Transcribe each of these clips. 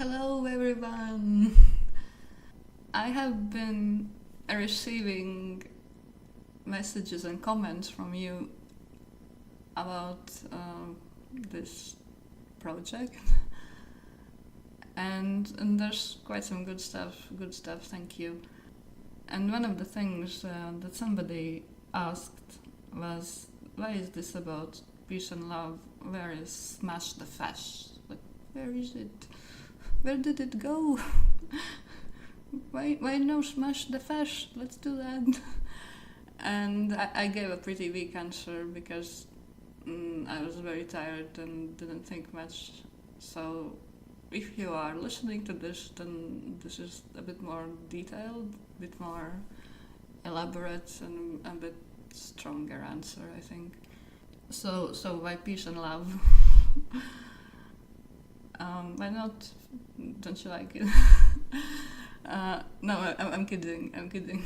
Hello, everyone. I have been receiving messages and comments from you about this project, and there's quite some good stuff. Good stuff. Thank you. And one of the things that somebody asked was, "Why is this about peace and love? Where is Smash the Fash? Like, where is it? Where did it go?" Why no smash the fash? Let's do that. And I gave a pretty weak answer because I was very tired and didn't think much. So if you are listening to this, then this is a bit more detailed, a bit more elaborate, and a bit stronger answer, I think. So why peace and love? Why not? Don't you like it? No, I'm kidding. I'm kidding.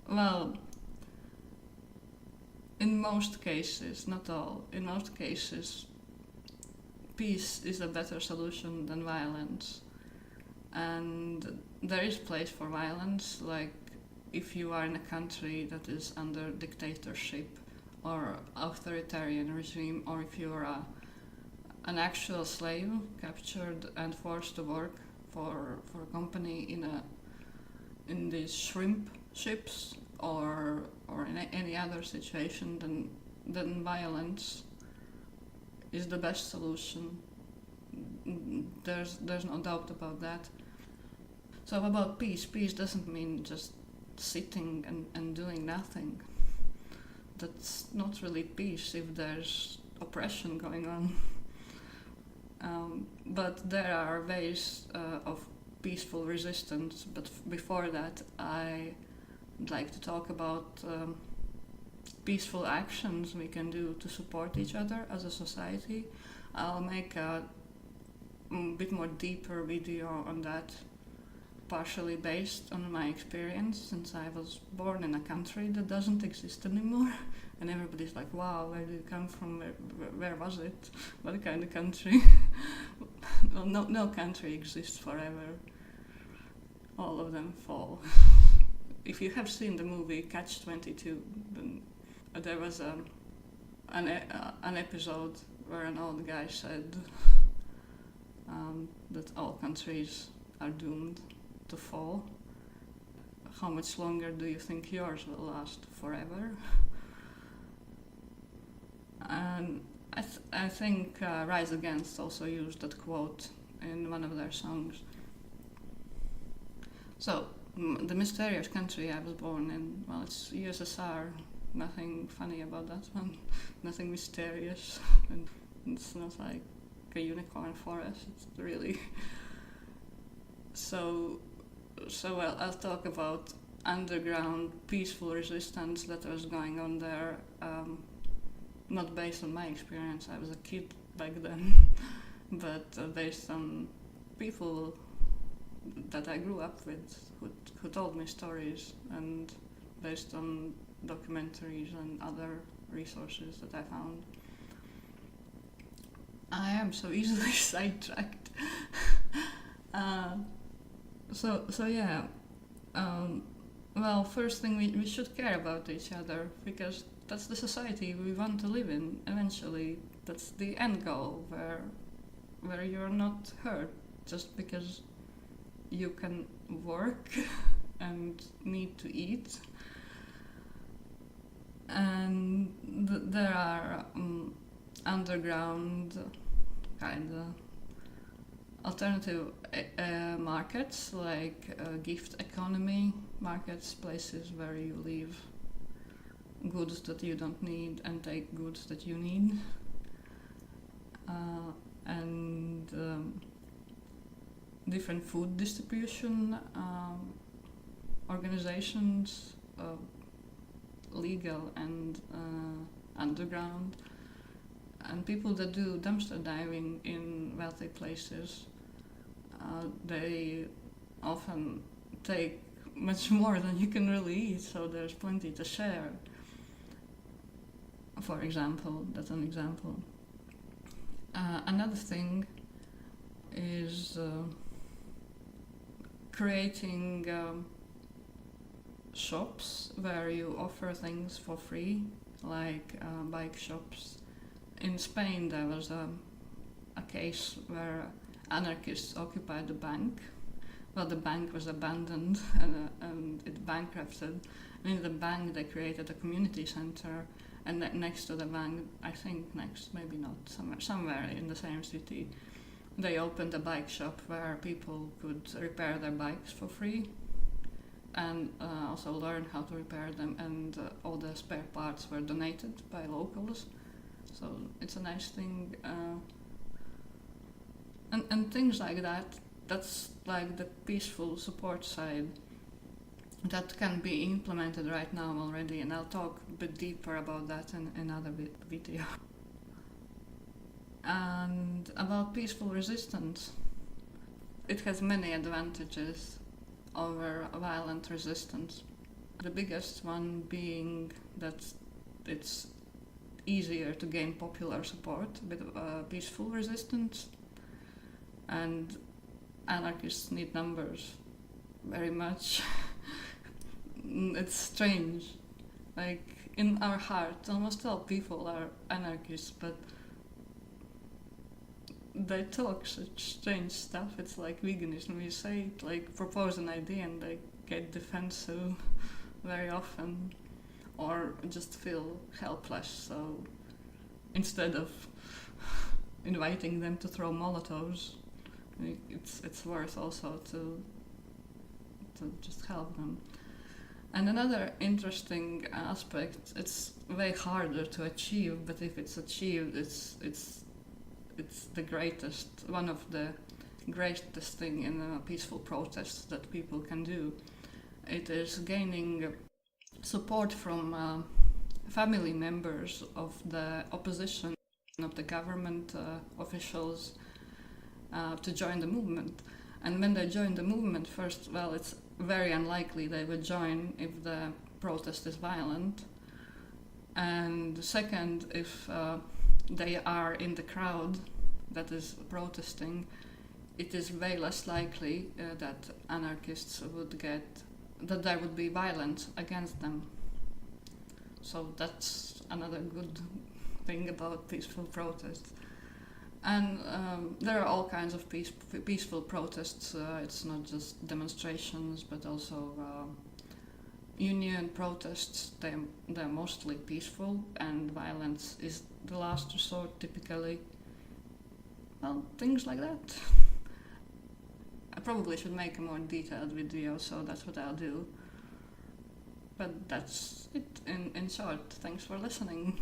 Well, in most cases, not all, in most cases, peace is a better solution than violence. And there is place for violence, like if you are in a country that is under dictatorship or authoritarian regime, or if you are an actual slave captured and forced to work for a company in these shrimp ships or in any other situation, then violence is the best solution. There's no doubt about that. So about peace doesn't mean just sitting and doing nothing. That's not really peace if there's oppression going on. But there are ways of peaceful resistance. But before that, I'd like to talk about peaceful actions we can do to support each other as a society. I'll make a bit more deeper video on that, partially based on my experience, since I was born in a country that doesn't exist anymore. And everybody's like, wow, where did you come from? Where was it? What kind of country? Well, no country exists forever. All of them fall. If you have seen the movie Catch-22, then there was an episode where an old guy said that all countries are doomed to fall. How much longer do you think yours will last? Forever? And I think Rise Against also used that quote in one of their songs. So, the mysterious country I was born in, well, it's USSR. Nothing funny about that one. Nothing mysterious. And it's not like a unicorn forest. It's really... So I'll talk about underground peaceful resistance that was going on there. Not based on my experience, I was a kid back then, but based on people that I grew up with who told me stories, and based on documentaries and other resources that I found. I am so easily sidetracked. So yeah. Well, first thing, we should care about each other, because that's the society we want to live in eventually. That's the end goal, where you're not hurt just because you can work and need to eat. And there are underground kind of alternative markets, like gift economy markets, places where you leave goods that you don't need and take goods that you need. And different food distribution organizations, legal and underground, and people that do dumpster diving in wealthy places. They often take much more than you can really eat, so there's plenty to share. For example, that's an example. Another thing is is creating shops where you offer things for free, like bike shops. In Spain, there was a case where anarchists occupied a bank. Well, the bank was abandoned and it bankrupted. And in the bank, they created a community center, and next to the bank, I think next, maybe not, somewhere in the same city, they opened a bike shop where people could repair their bikes for free, and also learn how to repair them, and all the spare parts were donated by locals. So it's a nice thing, and things like that. That's like the peaceful support side that can be implemented right now already, and I'll talk a bit deeper about that in another video. And about peaceful resistance, it has many advantages over violent resistance. The biggest one being that it's easier to gain popular support with peaceful resistance, and anarchists need numbers very much. It's strange. Like, in our heart, almost all people are anarchists, but they talk such strange stuff. It's like veganism. You say it, like, propose an idea, and they get defensive very often, or just feel helpless. So instead of inviting them to throw Molotovs, it's worth also to just help them. And another interesting aspect, it's way harder to achieve, but if it's achieved, it's the greatest, one of the greatest thing in a peaceful protest that people can do. It is gaining support from family members of the opposition, of the government officials, to join the movement. And when they join the movement, first, well, it's very unlikely they would join if the protest is violent. And second, if they are in the crowd that is protesting, it is way less likely that anarchists that there would be violence against them. So that's another good thing about peaceful protests. And there are all kinds of peaceful protests. It's not just demonstrations, but also union protests. They're mostly peaceful, and violence is the last resort typically. Well, things like that. I probably should make a more detailed video, so that's what I'll do. But that's it in short. Thanks for listening.